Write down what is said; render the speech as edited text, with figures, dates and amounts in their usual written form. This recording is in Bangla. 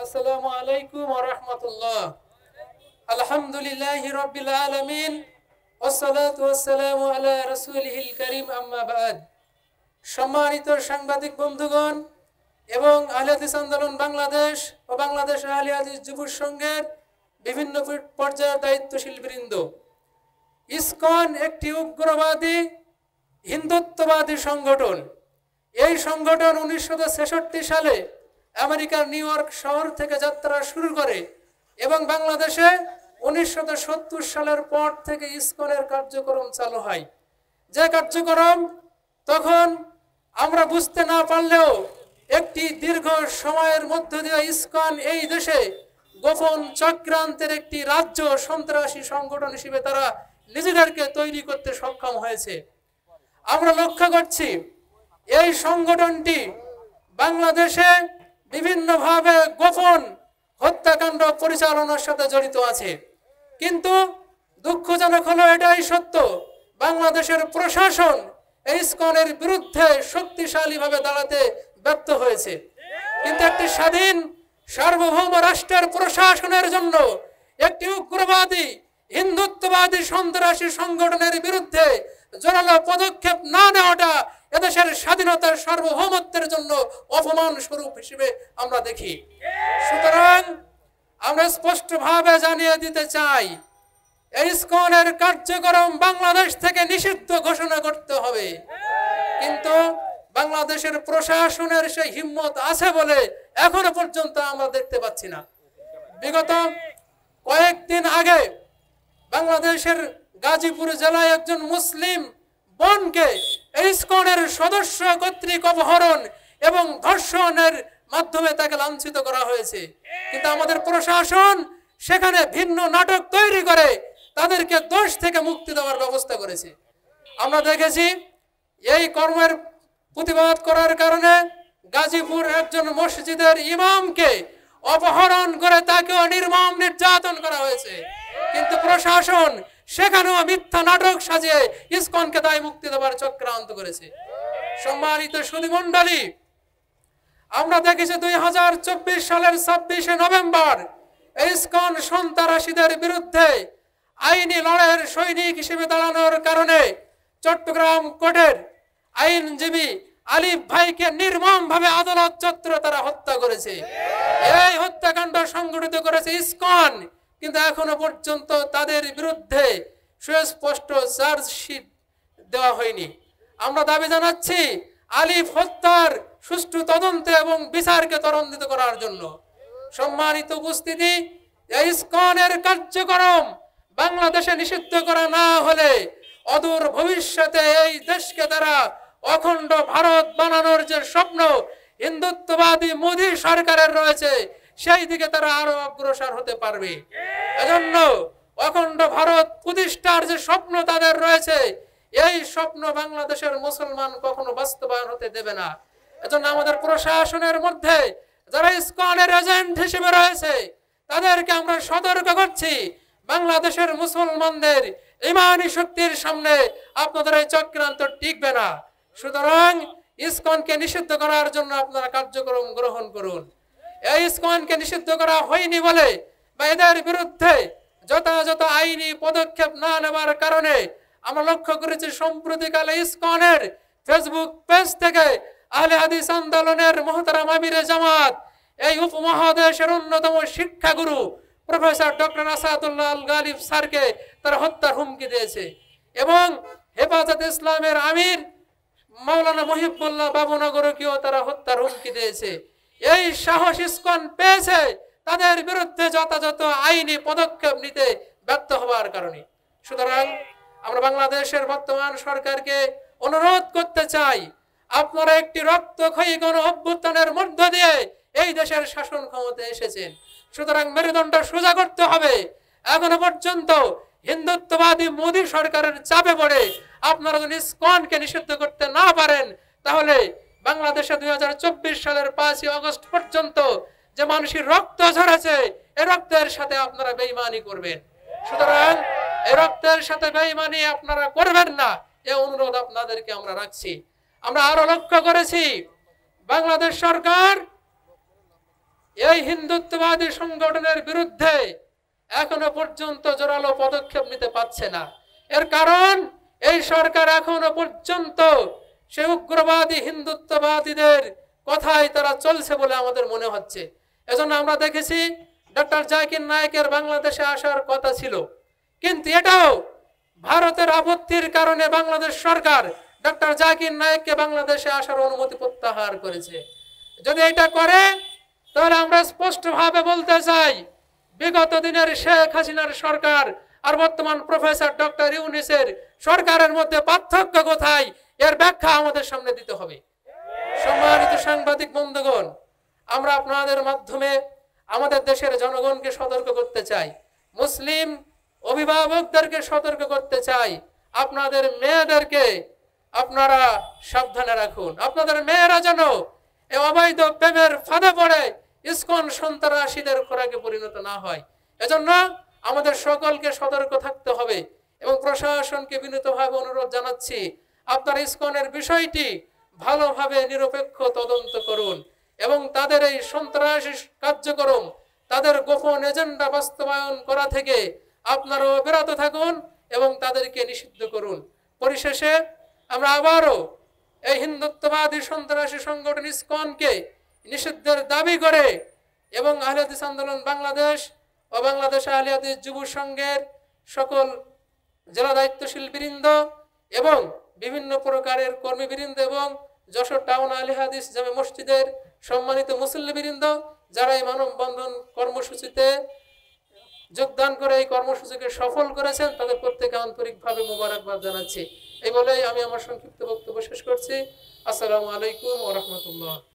আসসালামু আলাইকুম ওয়া রাহমাতুল্লাহ। আলহামদুলিল্লাহি রাব্বিল আলামিন ওয়াসসালাতু ওয়াসসালামু আলা রাসূলিহিল কারীম, আম্মা বা'দ। সম্মানিত সাংবাদিক বন্ধুগণ এবং আহলে হাদিস আন্দোলন বাংলাদেশ ও বাংলাদেশ আহলে হাদিস যুব সংঘের বিভিন্ন পর্যায়ের দায়িত্বশীল বৃন্দ, ইসকন একটি উগ্রবাদী হিন্দুত্ববাদী সংগঠন। এই সংগঠন 1966 সালে আমেরিকার নিউ ইয়র্ক শহর থেকে যাত্রা শুরু করে এবং বাংলাদেশে 1970 সালের পর থেকে ইসকনের কার্যক্রম চালু হয়। যে কার্যক্রম তখন আমরা বুঝতে না পারলেও একটি দীর্ঘ সময়ের মধ্য দিয়ে ইসকন এই দেশে গোপন চক্রান্তের একটি রাজ্য সন্ত্রাসী সংগঠন হিসেবে তারা নিজেদেরকে তৈরি করতে সক্ষম হয়েছে। আমরা লক্ষ্য করছি এই সংগঠনটি বাংলাদেশে বিভিন্নভাবে গোপন হত্যাকাণ্ড পরিচালনার সাথে জড়িত আছে, কিন্তু দুঃখজনক হলো এটাই সত্য, বাংলাদেশের প্রশাসন এই ইসকনের বিরুদ্ধে শক্তিশালীভাবে দাঁড়াতে ব্যর্থ হয়েছে। কিন্তু একটি স্বাধীন সার্বভৌম রাষ্ট্রের প্রশাসনের জন্য একটি উগ্রবাদী হিন্দুত্ববাদী সন্ত্রাসী সংগঠনের বিরুদ্ধে জোরালো পদক্ষেপ না নেওয়াটা এদেশের স্বাধীনতার সার্বভৌমত্বের জন্য অপমান স্বরূপ হিসেবে আমরা দেখি। সুতরাং আমরা স্পষ্টভাবে জানিয়ে দিতে চাই, ইসকনের কার্যক্রম বাংলাদেশ থেকে নিষিদ্ধ ঘোষণা করতে হবে, কিন্তু বাংলাদেশের প্রশাসনের সেই হিম্মত আছে বলে এখনো পর্যন্ত আমরা দেখতে পাচ্ছি না। বিগত কয়েকদিন আগে বাংলাদেশের গাজীপুর জেলায় একজন মুসলিম বোনকে ইসকনের সদস্য কর্তৃক অপহরণ এবং ধর্ষণের মাধ্যমে তাকে লাঞ্ছিত করা হয়েছে, কিন্তু আমাদের প্রশাসন সেখানে ভিন্ন নাটক তৈরি করে তাদেরকে দোষ থেকে মুক্তি দেওয়ার ব্যবস্থা করেছে। আমরা দেখেছি এই কর্মের প্রতিবাদ করার কারণে গাজীপুর একজন মসজিদের ইমামকে অপহরণ করে তাকেও নির্মম নির্যাতন করা হয়েছে, কিন্তু প্রশাসন সেখানেও মিথ্যা নাটক সাজিয়ে ইসকনকে দায় মুক্তি দেওয়ার চক্রান্ত করেছে। সম্মানিত সুধীমণ্ডলী, আমরা দেখেছি 2024 সালের 26শে নভেম্বর ইসকন সন্ত্রাসীদের বিরুদ্ধে আইনি লড়াইয়ের সৈনিক হিসেবে দাঁড়ানোর কারণে চট্টগ্রাম কোর্টের আইনজীবী আলিফ ভাইকে নির্মমভাবে আদালত চত্বরে তারা হত্যা করেছে। এই হত্যাকাণ্ড সংগঠিত করেছে ইসকন, কিন্তু এখনো পর্যন্ত তাদের বিরুদ্ধে সুস্পষ্ট চার্জশিট দেওয়া হয়নি। আমরা দাবি জানাচ্ছি আলিফ হত্যার সুষ্ঠু তদন্ত এবং বিচারকে ত্বরান্বিত করার জন্য। সম্মানিত উপস্থিতি, ইসকনের কার্যক্রম বাংলাদেশে নিষিদ্ধ করা না হলে অদূর ভবিষ্যতে এই দেশকে তারা অখণ্ড ভারত বানানোর যে স্বপ্ন হিন্দুত্ববাদী মোদী সরকারের রয়েছে সেই দিকে তারা আরো অগ্রসর হতে পারবে। এজন্য অখণ্ড ভারত প্রতিষ্ঠার যে স্বপ্ন তাদের রয়েছে, এই স্বপ্ন বাংলাদেশের মুসলমান কখনো বাস্তবায়ন হতে দেবে না। এজন্য আমাদের প্রশাসনের মধ্যে যারা ইসকনের এজেন্ট হিসেবে রয়েছে তাদেরকে আমরা সতর্ক করছি, বাংলাদেশের মুসলমানদের ইমানি শক্তির সামনে আপনাদের এই চক্রান্ত টিকবে না। সুতরাং ইসকনকে নিষিদ্ধ করার জন্য আপনারা কার্যক্রম গ্রহণ করুন। এই ইসকনকে নিষিদ্ধ করা হয়নি বলে বা এদের বিরুদ্ধে যথাযথ আইনি পদক্ষেপ না নেওয়ার কারণে আমরা লক্ষ্য করেছি সম্প্রতিকালে ইসকনের ফেসবুক পেজ থেকে আহলে হাদিস আন্দোলনের মুহতারাম আমিরে জামাত এই উপমহাদেশের অন্যতম শিক্ষাগুরু প্রফেসর ডক্টর আসাদুল্লাহ আল গালিব স্যারকে তারা হত্যার হুমকি দিয়েছে এবং হেফাজত ইসলামের আমির মাওলানা মহিবুল্লাহ বাবুনগরকেও তারা হত্যার হুমকি দিয়েছে। এই সাহস ইসকন পেয়েছে তাদের বিরুদ্ধে যথাযথ আইনি পদক্ষেপ নিতে ব্যর্থ হওয়ার কারণে। সুতরাং আমরা বাংলাদেশের বর্তমান সরকারকে অনুরোধ করতে চাই, আপনারা একটি রক্তক্ষয়ী গণ অভ্যুত্থানের মধ্য দিয়ে এই দেশের শাসন ক্ষমতায় এসেছেন, সুতরাং মেরুদণ্ড সোজা করতে হবে। এখনো পর্যন্ত হিন্দুত্ববাদী মোদী সরকারের চাপে পড়ে আপনারা যদি ইসকনকে নিষিদ্ধ করতে না পারেন তাহলে বাংলাদেশে 2024 সালের 5ই আগস্ট পর্যন্ত যে মানুষের রক্ত ঝরেছে এই রক্তের সাথে আপনারা বেঈমানি করবেন। সুতরাং এই রক্তের সাথে বেঈমানি আপনারা করবেন না, এই অনুরোধ আপনাদেরকে আমরা রাখছি। আমরা আরো লক্ষ্য করেছি বাংলাদেশ সরকার এই হিন্দুত্ববাদী সংগঠনের বিরুদ্ধে এখনো পর্যন্ত জোরালো পদক্ষেপ নিতে পারছে না। এর কারণ এই সরকার এখনো পর্যন্ত সে উগ্রবাদী হিন্দুত্ববাদীদের কথাই তারা চলছে বলে আমাদের মনে হচ্ছে। এজন্য আমরা দেখেছি ডক্টর জাকির নায়েকের বাংলাদেশে আসার কথা ছিল, কিন্তু এটাও ভারতের আপত্তির কারণে বাংলাদেশ সরকার ডক্টর জাকির নায়েককে বাংলাদেশে আসার অনুমতি প্রত্যাহার করেছে। যদি এটা করে তাহলে আমরা স্পষ্টভাবে বলতে চাই, বিগত দিনের শেখ হাসিনার সরকার আর বর্তমান প্রফেসর ডক্টর ইউনূসের সরকারের মধ্যে পার্থক্য কোথায়, এর ব্যাখ্যা আমাদের সামনে দিতে হবে। সম্মানিত সাংবাদিক বন্ধুগণ, আমরা আপনাদের মাধ্যমে আমাদের দেশের জনগণকে সতর্ক করতে চাই, মুসলিম অভিভাবকদেরকে সতর্ক করতে চাই, আপনাদের মেয়েদেরকে আপনারা সাবধানে রাখুন। আপনাদের মেয়েরা যেন এই অবৈধ প্রেমের ফাঁদে পড়ে ইসকন সন্ত্রাসীদের খোরাকে পরিণত না হয়। এজন্য আমাদের সকলকে সতর্ক থাকতে হবে এবং প্রশাসনকে বিনীতভাবে অনুরোধ জানাচ্ছি, আপনারা ইসকনের বিষয়টি ভালোভাবে নিরপেক্ষ তদন্ত করুন এবং তাদের এই সন্ত্রাসী কার্যক্রম, তাদের গোপন এজেন্ডা বাস্তবায়ন করা থেকে আপনারাও বিরত থাকুন এবং তাদেরকে নিষিদ্ধ করুন। পরিশেষে আমরা আবারও এই হিন্দুত্ববাদী সন্ত্রাসী সংগঠন ইসকনকে নিষিদ্ধের দাবি করে এবং আহলে হাদিস আন্দোলন বাংলাদেশ ও বাংলাদেশ আহলে হাদিস যুব সংঘের সকল জেলা দায়িত্বশীল বৃন্দ এবং বিভিন্ন প্রকারের কর্মীবৃন্দ এবং যশোর টাউন আহলে হাদিস জামে মসজিদের সম্মানিত মুসল্লিবৃন্দ যারা এই মানববন্ধন কর্মসূচিতে যোগদান করে এই কর্মসূচিকে সফল করেছেন, তাদের প্রত্যেকে আন্তরিকভাবে মোবারকবাদ জানাচ্ছি। এই বলেই আমি আমার সংক্ষিপ্ত বক্তব্য শেষ করছি। আসসালামু আলাইকুম ওয়া রাহমাতুল্লাহ।